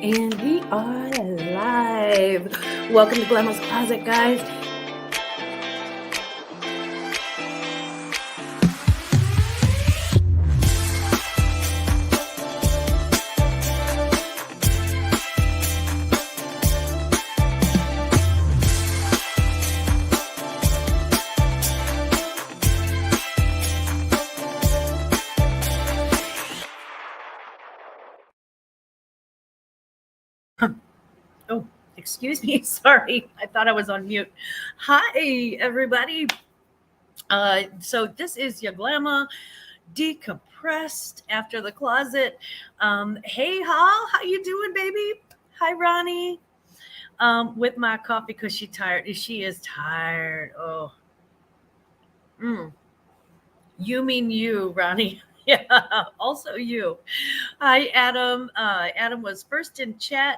And we are live. Welcome to Glammaz Closet, guys. Oh, excuse me. Sorry. I thought I was on mute. Hi, everybody. So this is your Glamour decompressed after the closet. Hey, Hall, how you doing, baby? Hi, Ronnie. With my coffee because she's tired. She is tired. Oh, you mean you, Ronnie? Yeah. Also you. Hi, Adam. Adam was first in chat.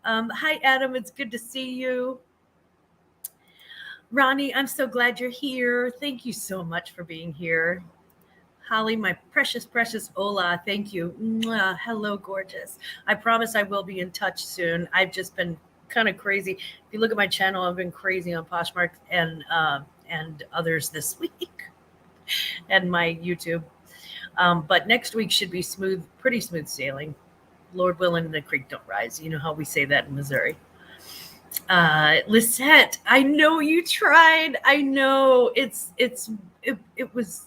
Hi, Adam. It's good to see you. Ronnie, I'm so glad you're here. Thank you so much for being here. Holly, my precious, precious Ola, thank you. Mwah. Hello, gorgeous. I promise I will be in touch soon. I've just been kind of crazy. If you look at my channel, I've been crazy on Poshmark and others this week, and my YouTube. But next week should be smooth, pretty smooth sailing. Lord willing, the creek don't rise. You know how we say that in Missouri. Lisette, I know you tried. I know it was.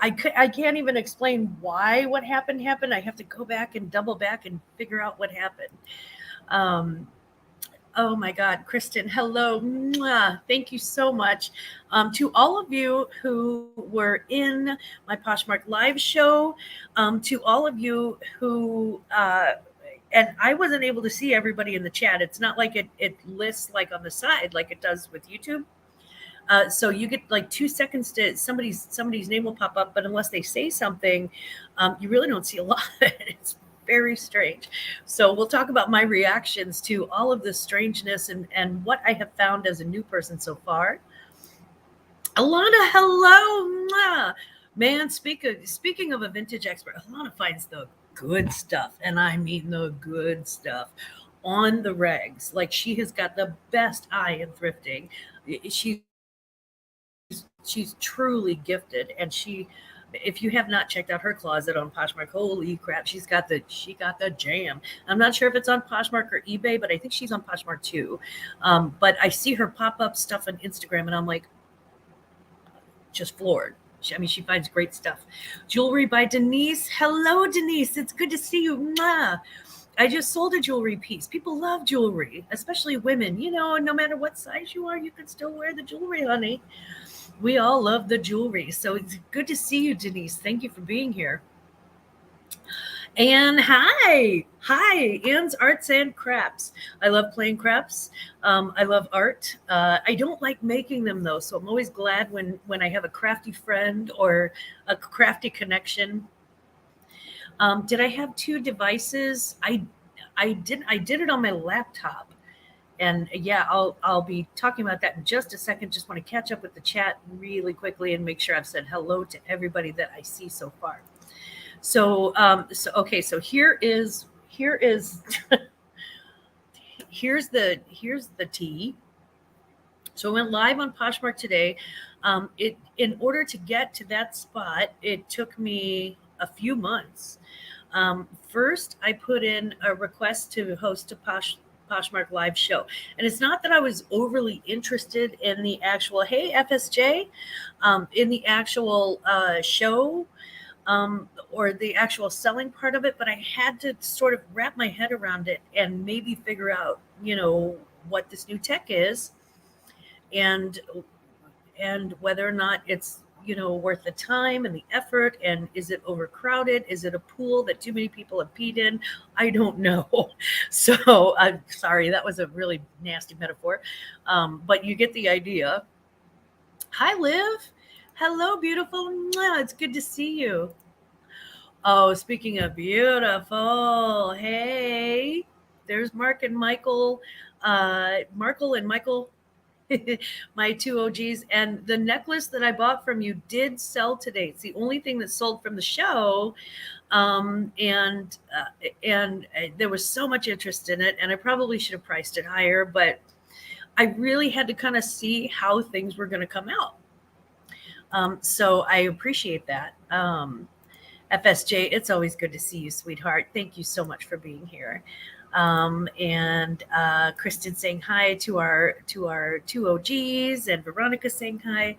I can't even explain why what happened. I have to go back and double back and figure out what happened. Um, oh my God, Kristen, hello. Mwah. Thank you so much. To all of you who were in my Poshmark live show, to all of you who, and I wasn't able to see everybody in the chat. It's not like it lists like on the side like it does with YouTube. So you get like 2 seconds to somebody's name will pop up, but unless they say something, you really don't see a lot. It's very strange. So we'll talk about my reactions to all of this strangeness and what I have found as a new person so far. Alana, hello. Mwah. Man, speaking of a vintage expert, Alana finds the good stuff, and I mean the good stuff on the regs. Like she has got the best eye in thrifting. She's truly gifted, and she, if you have not checked out her closet on Poshmark, holy crap, she got the jam. I'm not sure if it's on Poshmark or eBay, but I think she's on Poshmark too. But I see her pop up stuff on Instagram, and I'm like, just floored. She finds great stuff. Jewelry by Denise. Hello, Denise. It's good to see you. Mwah. I just sold a jewelry piece. People love jewelry, especially women. You know, no matter what size you are, you can still wear the jewelry, honey. We all love the jewelry. So it's good to see you, Denise. Thank you for being here. And hi. Ann's Arts and Crafts. I love playing crafts. I love art. I don't like making them though, so I'm always glad when I have a crafty friend or a crafty connection. Did I have 2 devices? I did it on my laptop. And yeah, I'll be talking about that in just a second. Just want to catch up with the chat really quickly and make sure I've said hello to everybody that I see so far. So okay, so here is here's the tea. So I went live on Poshmark today. In order to get to that spot, it took me a few months. First, I put in a request to host a Poshmark live show. And it's not that I was overly interested in the actual, hey, FSJ, in the actual show or the actual selling part of it, but I had to sort of wrap my head around it and maybe figure out, what this new tech is and whether or not it's worth the time and the effort, and is it overcrowded, is it a pool that too many people have peed in? I don't know. So I'm sorry, that was a really nasty metaphor, but you get the idea. Hi, Liv. Hello, beautiful. It's good to see you. Oh, speaking of beautiful, hey, there's Mark and Michael. Markle and Michael. my two OGs, and the necklace that I bought from you did sell today. It's the only thing that sold from the show. And there was so much interest in it, and I probably should have priced it higher, but I really had to kind of see how things were going to come out. So I appreciate that. FSJ, it's always good to see you, sweetheart. Thank you so much for being here. And Kristen saying hi to our two OGs, and Veronica saying hi.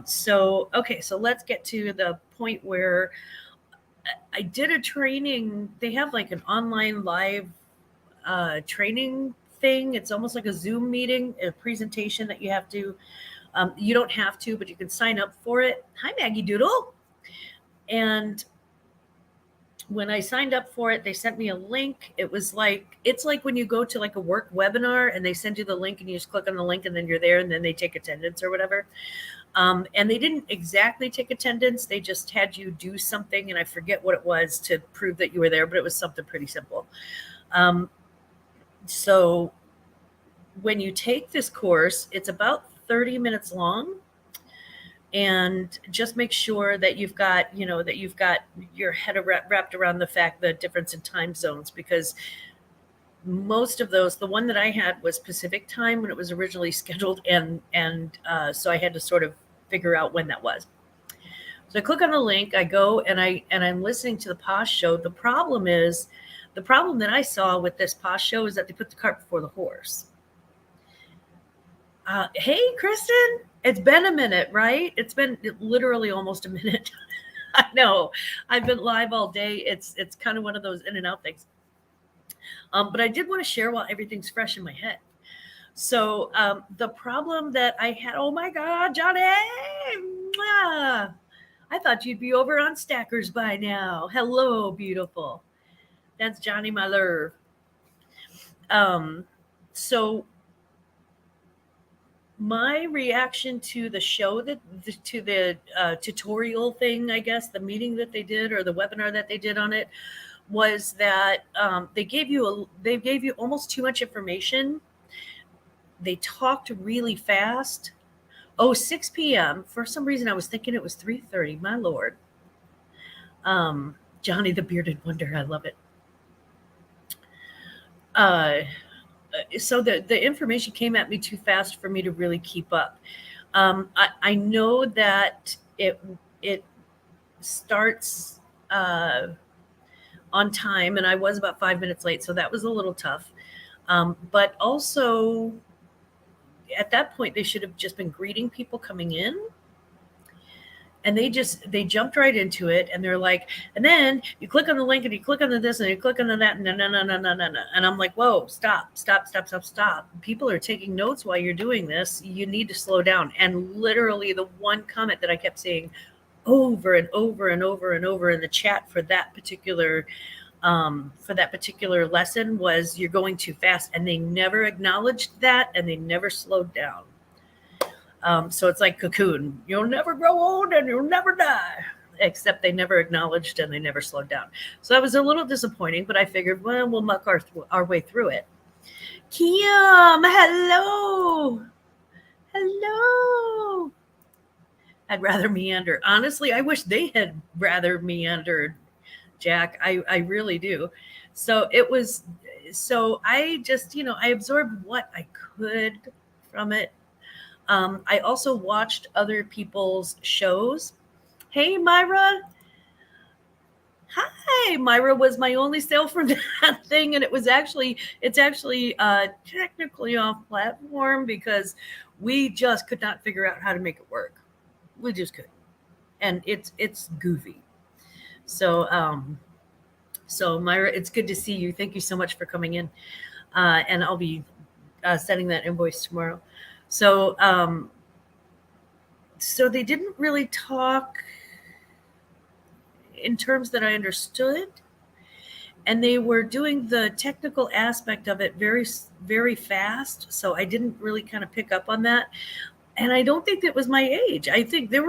So let's get to the point where I did a training. They have like an online live training thing. It's almost like a Zoom meeting, a presentation that you have to. You don't have to, but you can sign up for it. Hi, Maggie Doodle. And when I signed up for it, they sent me a link. It's like when you go to like a work webinar and they send you the link and you just click on the link and then you're there and then they take attendance or whatever. And they didn't exactly take attendance. They just had you do something, and I forget what it was to prove that you were there, but it was something pretty simple. So when you take this course, it's about 30 minutes long. And just make sure that you've got your head wrapped around the difference in time zones, because most of those, the one that I had was Pacific time when it was originally scheduled, and so I had to sort of figure out when that was. So I click on the link, I go, and I'm listening to the Posh show. The problem that I saw with this Posh show is that they put the cart before the horse. Hey, Kristen, it's been a minute, right? It's been literally almost a minute. I know. I've been live all day. It's kind of one of those in and out things. But I did want to share while everything's fresh in my head. So the problem that I had, oh my God, Johnny, I thought you'd be over on Stackers by now. Hello, beautiful. That's Johnny, my love. So my reaction to the show, to the tutorial thing, I guess, the meeting that they did or the webinar that they did on it, was that they gave you almost too much information. They talked really fast. 6 p.m. For some reason, I was thinking it was 3:30. My Lord. Johnny the Bearded Wonder. I love it. So the information came at me too fast for me to really keep up. I know that it starts on time, and I was about 5 minutes late, so that was a little tough. But also, at that point, they should have just been greeting people coming in. And they jumped right into it, and they're like, and then you click on the link and you click on the this and you click on the that, and no. And I'm like, whoa, stop. People are taking notes while you're doing this. You need to slow down. And literally the one comment that I kept seeing over and over and over and over in the chat for that particular lesson was, you're going too fast. And they never acknowledged that, and they never slowed down. So it's like Cocoon. You'll never grow old and you'll never die. Except they never acknowledged and they never slowed down. So that was a little disappointing, but I figured, well, we'll muck our way through it. Kim, hello. Hello. I'd rather meander. Honestly, I wish they had rather meandered, Jack. I really do. So I just, I absorbed what I could from it. I also watched other people's shows. Hey, Myra. Hi, Myra was my only sale from that thing, and it's actually technically off platform because we just could not figure out how to make it work. We just couldn't, and it's goofy. So Myra, it's good to see you. Thank you so much for coming in, and I'll be sending that invoice tomorrow. So they didn't really talk in terms that I understood, and they were doing the technical aspect of it very, very fast. So I didn't really kind of pick up on that. And I don't think that was my age. I think there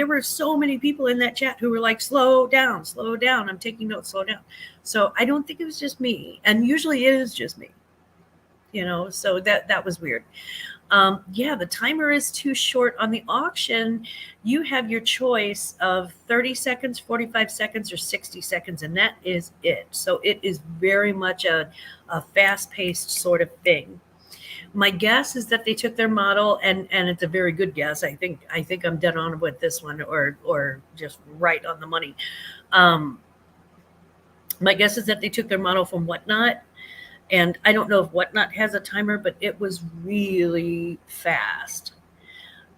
were so many people in that chat who were like, slow down. I'm taking notes, slow down. So I don't think it was just me. And usually it is just me, so that was weird. Yeah, the timer is too short. On the auction, you have your choice of 30 seconds, 45 seconds, or 60 seconds, and that is it. So it is very much a fast-paced sort of thing. My guess is that they took their model, and it's a very good guess. I think I'm dead on with this one, or just right on the money. Um, my guess is that they took their model from Whatnot, and I don't know if Whatnot has a timer, but it was really fast.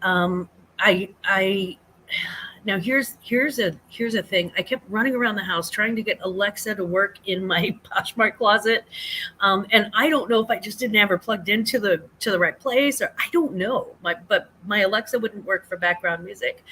I now here's a thing. I kept running around the house trying to get Alexa to work in my Poshmark closet, and I don't know if I just didn't have her plugged into the right place, or I don't know. But my Alexa wouldn't work for background music.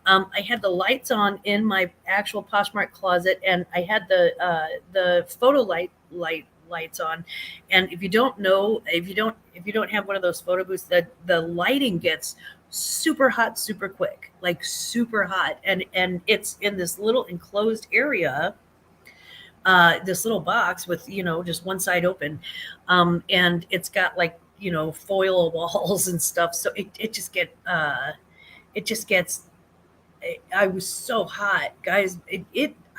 I had the lights on in my actual Poshmark closet, and I had the photo lights on. And if you don't know, if you don't have one of those photo booths, the lighting gets super hot super quick, like super hot, and it's in this little enclosed area, this little box with just one side open, and it's got like foil walls and stuff, so it just gets I was so hot, guys.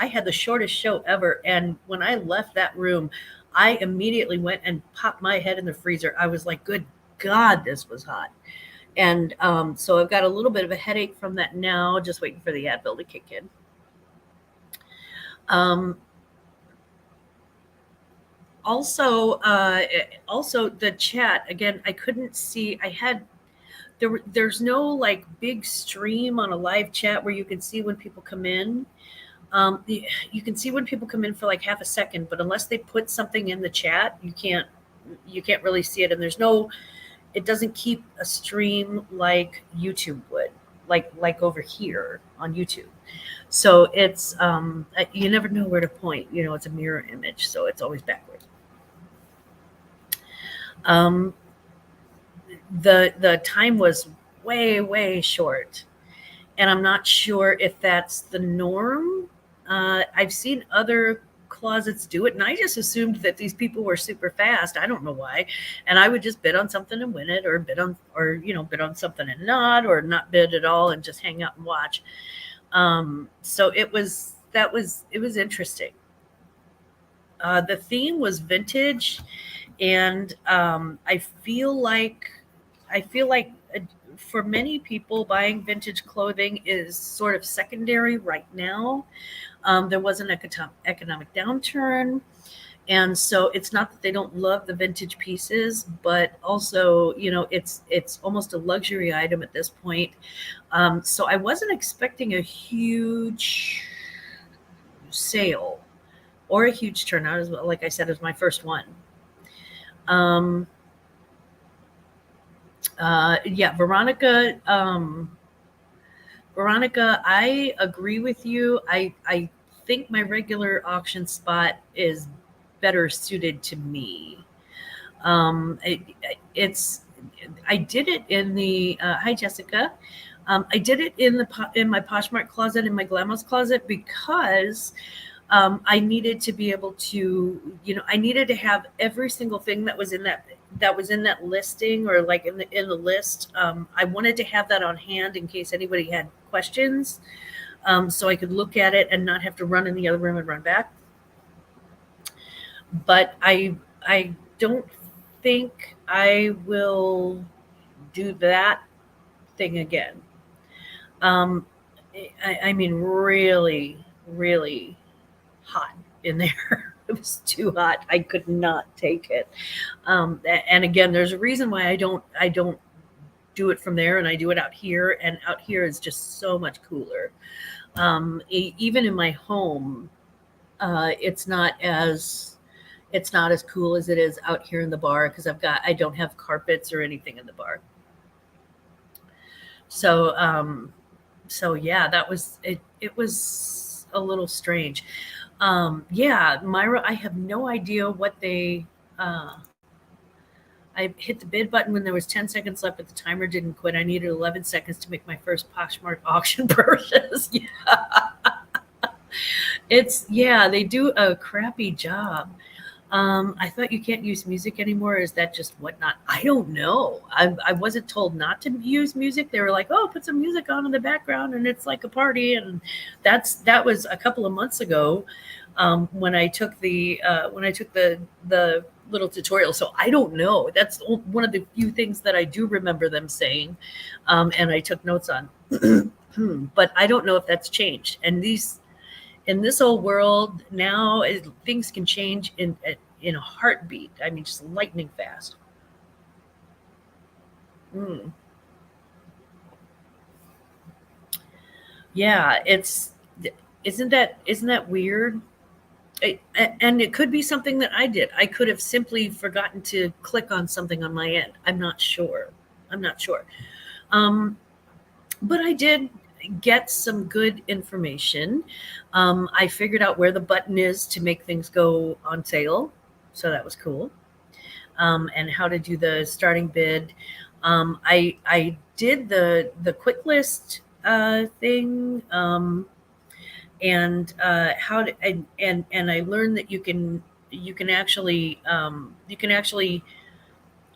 I had the shortest show ever, and when I left that room, I immediately went and popped my head in the freezer. I was like, "Good God, this was hot." And so I've got a little bit of a headache from that now, just waiting for the Advil to kick in. Um, also the chat again. I couldn't see. There's no like big stream on a live chat where you can see when people come in. You can see when people come in for like half a second, but unless they put something in the chat, you can't really see it. And it doesn't keep a stream like YouTube would, like over here on YouTube. So it's you never know where to point. It's a mirror image, so it's always backward. The time was way short, and I'm not sure if that's the norm. I've seen other closets do it, and I just assumed that these people were super fast. I don't know why, and I would just bid on something and win it, or bid on something and not bid at all and just hang out and watch. So it was interesting. The theme was vintage, and I feel like for many people, buying vintage clothing is sort of secondary right now. There was an economic downturn, and so it's not that they don't love the vintage pieces, but also it's almost a luxury item at this point. So I wasn't expecting a huge sale or a huge turnout. As well, like I said, it was my first one. Um, yeah, Veronica, I agree with you. I think my regular auction spot is better suited to me. It's I did it in the hi Jessica. I did it in my Poshmark closet, in my Glammaz closet, because I needed to be able to, I needed to have every single thing that was in that listing, or like in the list. I wanted to have that on hand in case anybody had questions, so I could look at it and not have to run in the other room and run back. But I don't think I will do that thing again. Um, I mean, really hot in there. It was too hot. I could not take it. And again, there's a reason why I don't do it from there, and I do it out here. And out here is just so much cooler. Even in my home, it's not as cool as it is out here in the bar, because I don't have carpets or anything in the bar. So yeah, that was it. It was a little strange. Yeah, Myra, I have no idea what I hit the bid button when there was 10 seconds left, but the timer didn't quit. I needed 11 seconds to make my first Poshmark auction purchase. Yeah. They do a crappy job. I thought you can't use music anymore. Is that just whatnot? I don't know. I wasn't told not to use music. They were like, "Oh, put some music on in the background, and it's like a party." And that was a couple of months ago, when I took the little tutorial. So I don't know. That's one of the few things that I do remember them saying, and I took notes on. But I don't know if that's changed. And these in this old world now, things can change in a heartbeat. I mean, just lightning fast. Mm. Yeah, it's isn't that weird? And it could be something that I did. I could have simply forgotten to click on something on my end. I'm not sure. I'm not sure. Um, but I did get some good information. I figured out where the button is to make things go on sale, so that was cool. And how to do the starting bid. I did the quick list thing, and how to and I learned that you can actually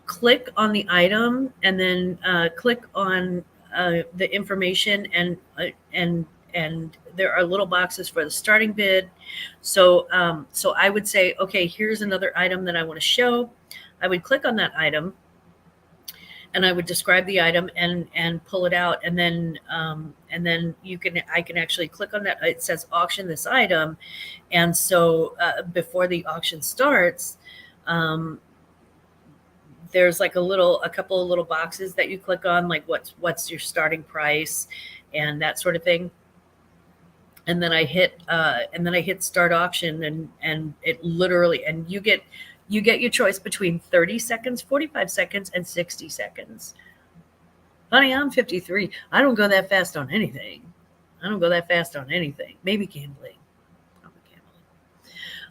click on the item and then click on the information, and there are little boxes for the starting bid. So I would say, okay, here's another item that I want to show. I would click on that item, and I would describe the item and pull it out, and then you can I can actually click on that. It says auction this item, and so before the auction starts, um, there's like a couple of little boxes that you click on, like what's your starting price, and that sort of thing. And then I hit start auction, and it literally, and you get your choice between 30 seconds, 45 seconds, and 60 seconds. Honey, I'm 53. I don't go that fast on anything. I don't go that fast on anything. Maybe gambling. Probably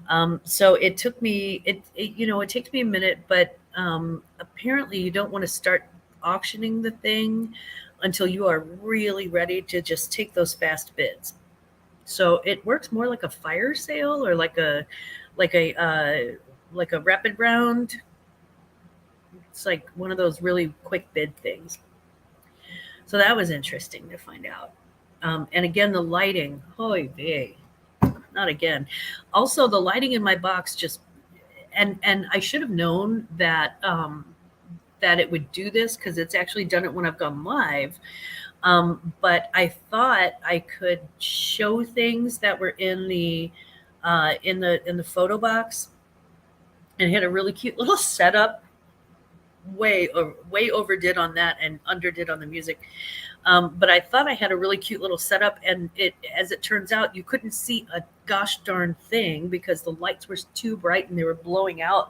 gambling. So it took me it takes me a minute, but apparently you don't want to start auctioning the thing until you are really ready to just take those fast bids. So it works more like a fire sale, or like a like a rapid round. It's like one of those really quick bid things. So that was interesting to find out. And again, the lighting, holy vey, not again. Also, the lighting in my box just, and I should have known that that it would do this, because it's actually done it when I've gone live. But I thought I could show things that were in the photo box, and had a really cute little setup. Way overdid on that and underdid on the music. But I thought I had a really cute little setup, and as it turns out, you couldn't see a gosh darn thing because the lights were too bright and they were blowing out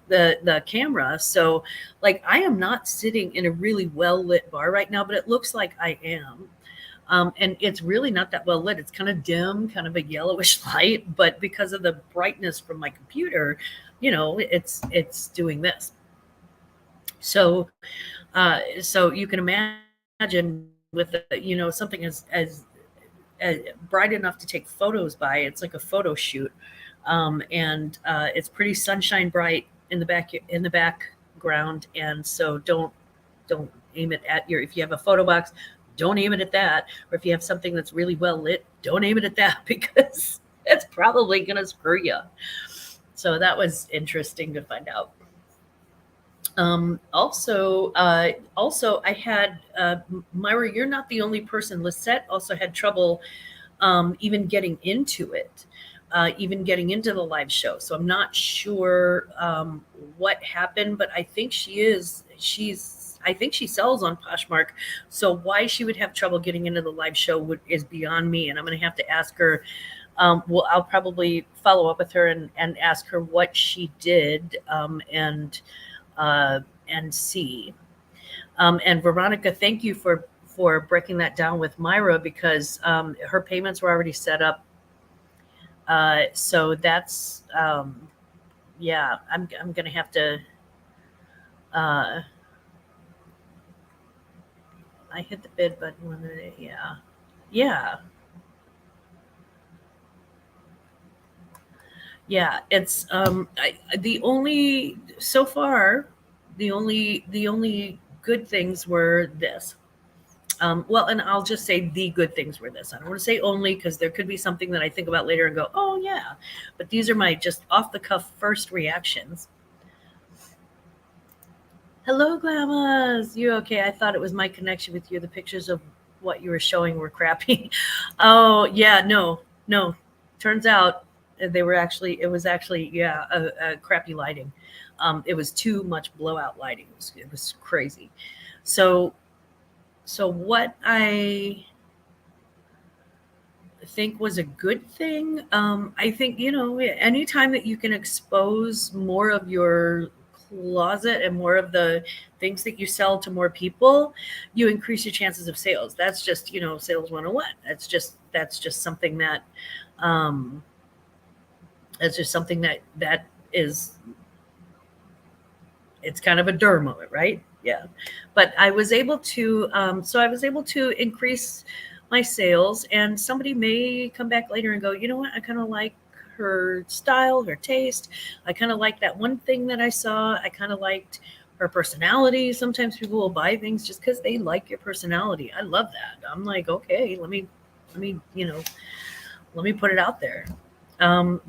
the camera. So, like, I am not sitting in a really well lit bar right now, but it looks like I am. And it's really not that well lit. It's kind of dim, kind of a yellowish light, but because of the brightness from my computer, it's doing this. So, so you can imagine with something as bright enough to take photos by. It's like a photo shoot, and it's pretty sunshine bright in the background. And so don't aim it at your. If you have a photo box, don't aim it at that. Or if you have something that's really well lit, don't aim it at that because it's probably gonna screw you. So that was interesting to find out. Also, I had Myra. You're not the only person. Lisette also had trouble even getting into it, even getting into the live show. So I'm not sure what happened, but I think I think she sells on Poshmark. So why she would have trouble getting into the live show is beyond me, and I'm going to have to ask her. Well, I'll probably follow up with her and ask her what she did, uh, and see. And Veronica, thank you for breaking that down with Myra, because her payments were already set up. So that's yeah. I'm gonna have to. Uh, I hit the bid button yeah, yeah, Yeah, it's the only so far the only good things were this. Well, and I'll just say the good things were this. I don't want to say only because there could be something that I think about later and go, oh yeah. But these are my just off the cuff first reactions. Hello, Glammaz. You okay? I thought it was my connection with you. The pictures of what you were showing were crappy. Oh yeah, no. Turns out they were actually. It was actually yeah, a crappy lighting. It was too much blowout lighting. It was crazy. So so what I think was a good thing. I think, anytime that you can expose more of your closet and more of the things that you sell to more people, you increase your chances of sales. That's just, sales 101. That's just something that um that's just something that is it's kind of a moment, right? Yeah. But I was able to increase my sales, and somebody may come back later and go, you know what, I kind of like her style, her taste. I kind of like that one thing that I saw. I kind of liked her personality. Sometimes people will buy things just because they like your personality. I love that. I'm like, okay, let me, let me put it out there.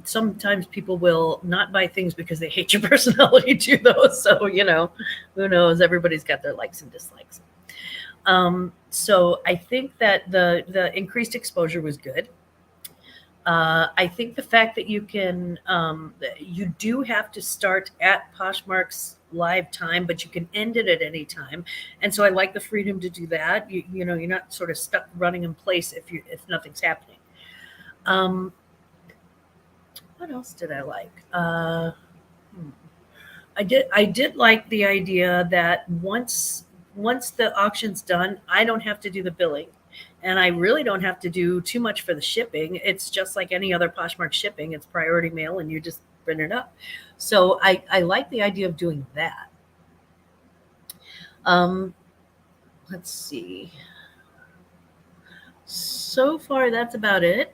Sometimes people will not buy things because they hate your personality too, though. So, who knows? Everybody's got their likes and dislikes. So I think that the increased exposure was good. I think the fact that you do have to start at Poshmark's live time, but you can end it at any time. And so I like the freedom to do that. You're not sort of stuck running in place if nothing's happening. Um, what else did I like? Hmm. I did like the idea that once the auction's done, I don't have to do the billing. And I really don't have to do too much for the shipping. It's just like any other Poshmark shipping. It's priority mail and you just print it up. So I like the idea of doing that. Um, let's see. So far that's about it.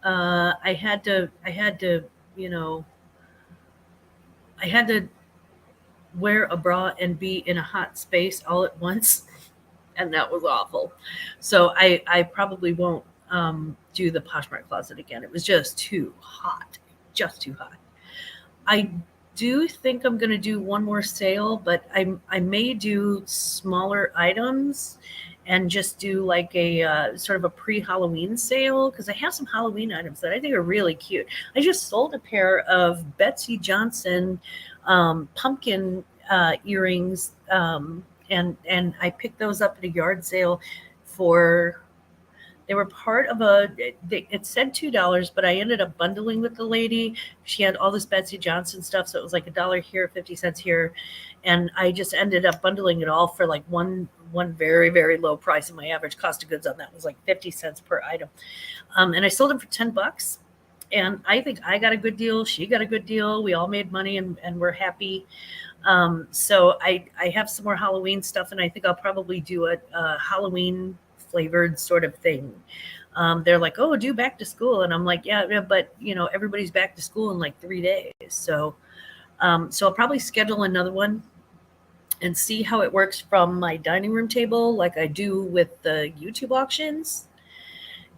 I had to, you know, I had to wear a bra and be in a hot space all at once, and that was awful. So I probably won't do the Poshmark closet again. It was just too hot. I do think I'm going to do one more sale, but I may do smaller items and just do like a sort of a pre-Halloween sale because I have some Halloween items that I think are really cute. I just sold a pair of Betsy Johnson pumpkin earrings, and I picked those up at a yard sale for they were part of it said $2, but I ended up bundling with the lady. She had all this Betsy Johnson stuff. So it was like $1 here, 50 cents here. And I just ended up bundling it all for like one very, very low price. And my average cost of goods on that was like 50 cents per item. And I sold them for $10. And I think I got a good deal. She got a good deal. We all made money and we're happy. So I have some more Halloween stuff, and I think I'll probably do a Halloween flavored sort of thing. They're like, "Oh, do back to school," and I'm like, "Yeah, yeah, but everybody's back to school in like 3 days." So I'll probably schedule another one and see how it works from my dining room table, like I do with the YouTube auctions.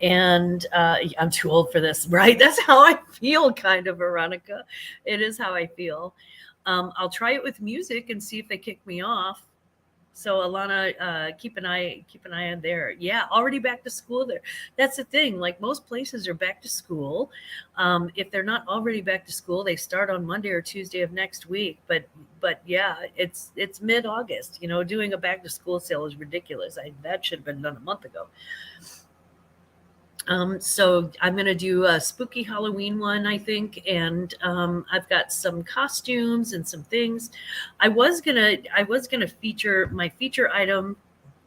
And I'm too old for this, right? That's how I feel, kind of, Veronica. It is how I feel. I'll try it with music and see if they kick me off. So Alana, keep an eye on there. Yeah, already back to school there. That's the thing. Like most places are back to school. If they're not already back to school, they start on Monday or Tuesday of next week. But yeah, it's mid-August. Doing a back to school sale is ridiculous. That should have been done a month ago. So I'm gonna do a spooky Halloween one, I think, and I've got some costumes and some things. I was gonna feature my feature item,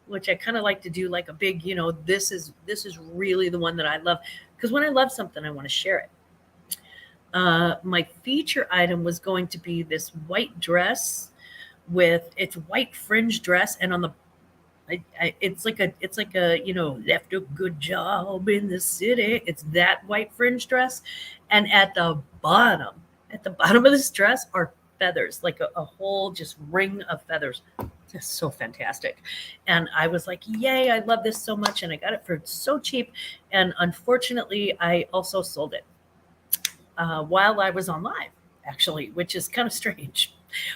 which I kind of like to do, like a big, this is really the one that I love, because when I love something, I want to share it. My feature item was going to be this white dress with it's white fringe dress, and It's like a left a good job in the city. It's that white fringe dress, and at the bottom of this dress are feathers, like a whole just ring of feathers. Just so fantastic. And I was like, yay, I love this so much. And I got it for so cheap. And unfortunately, I also sold it while I was on live, actually, which is kind of strange.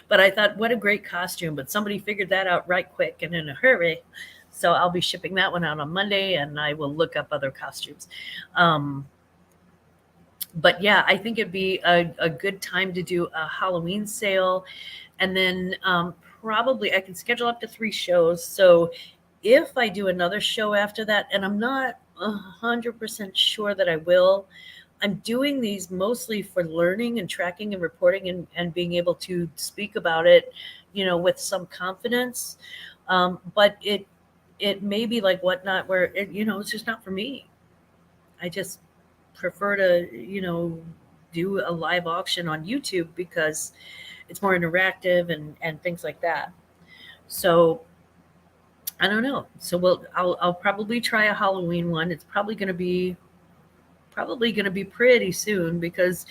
But I thought, what a great costume. But somebody figured that out right quick and in a hurry. So I'll be shipping that one out on Monday, and I will look up other costumes. But yeah, I think it'd be a good time to do a Halloween sale. And then probably I can schedule up to 3 shows. So if I do another show after that, and I'm not 100% sure that I will, I'm doing these mostly for learning and tracking and reporting and being able to speak about it, with some confidence. But it may be like whatnot where it's just not for me. I just prefer to, do a live auction on YouTube because it's more interactive and things like that. So I don't know. So I'll probably try a Halloween one. It's probably going to be pretty soon because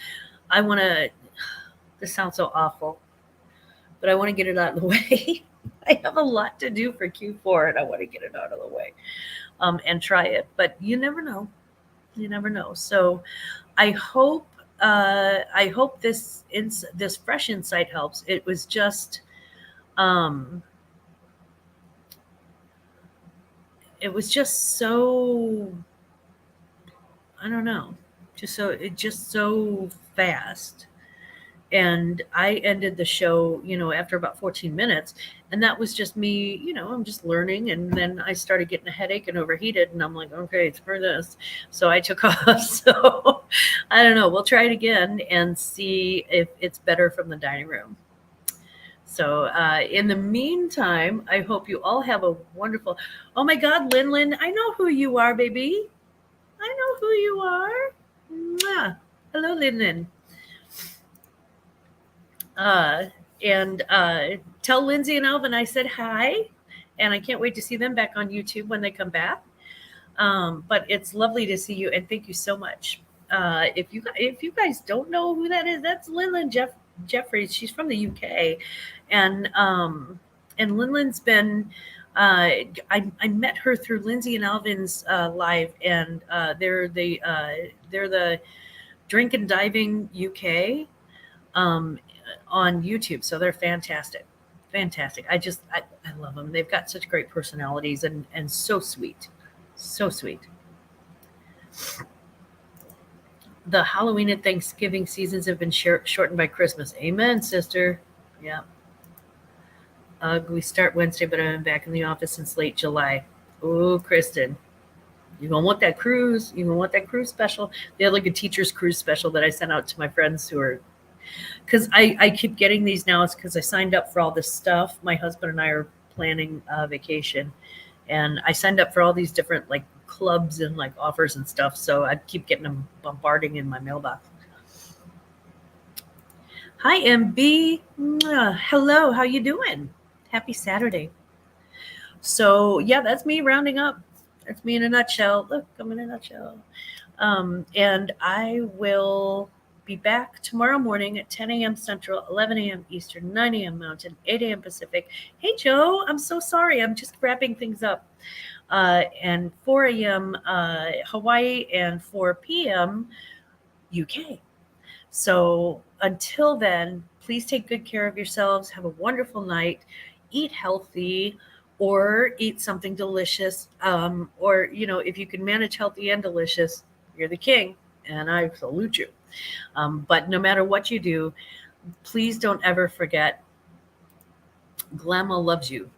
I want to. This sounds so awful, but I want to get it out of the way. I have a lot to do for Q4, and I want to get it out of the way and try it. But you never know. You never know. So I hope this fresh insight helps. It was just so, I don't know, just so fast. And I ended the show, after about 14 minutes. And that was just me, I'm just learning. And then I started getting a headache and overheated. And I'm like, okay, it's for this. So I took off. So I don't know. We'll try it again and see if it's better from the dining room. So in the meantime, I hope you all have a wonderful. Oh my God, Lin, I know who you are, baby. I know who you are. Mwah. Hello, Lin. And tell Lindsay and Alvin I said hi, and I can't wait to see them back on YouTube when they come back. But it's lovely to see you, and thank you so much. If you guys don't know who that is, that's Linlin Jeffries. She's from the UK, and Linlin's been. I met her through Lindsay and Alvin's live, and they're the Drink and Diving UK. On YouTube. So they're fantastic. Fantastic. I love them. They've got such great personalities and so sweet. So sweet. The Halloween and Thanksgiving seasons have been shortened by Christmas. Amen, sister. Yeah. We start Wednesday, but I'm back in the office since late July. Oh, Kristen. You're going to want that cruise. You're going to want that cruise special. They had like a teacher's cruise special that I sent out to my friends who are, because I keep getting these now. It's because I signed up for all this stuff. My husband and I are planning a vacation, and I signed up for all these different like clubs and like offers and stuff. So I keep getting them bombarding in my mailbox. Hi, MB. Hello. How you doing? Happy Saturday. So yeah, that's me rounding up. That's me in a nutshell. Look, I'm in a nutshell. And I will be back tomorrow morning at 10 a.m. Central, 11 a.m. Eastern, 9 a.m. Mountain, 8 a.m. Pacific. Hey, Joe, I'm so sorry. I'm just wrapping things up. And 4 a.m. Hawaii and 4 p.m. UK. So until then, please take good care of yourselves. Have a wonderful night. Eat healthy or eat something delicious. Or, if you can manage healthy and delicious, you're the king. And I salute you. But no matter what you do, please don't ever forget, Glammaz loves you.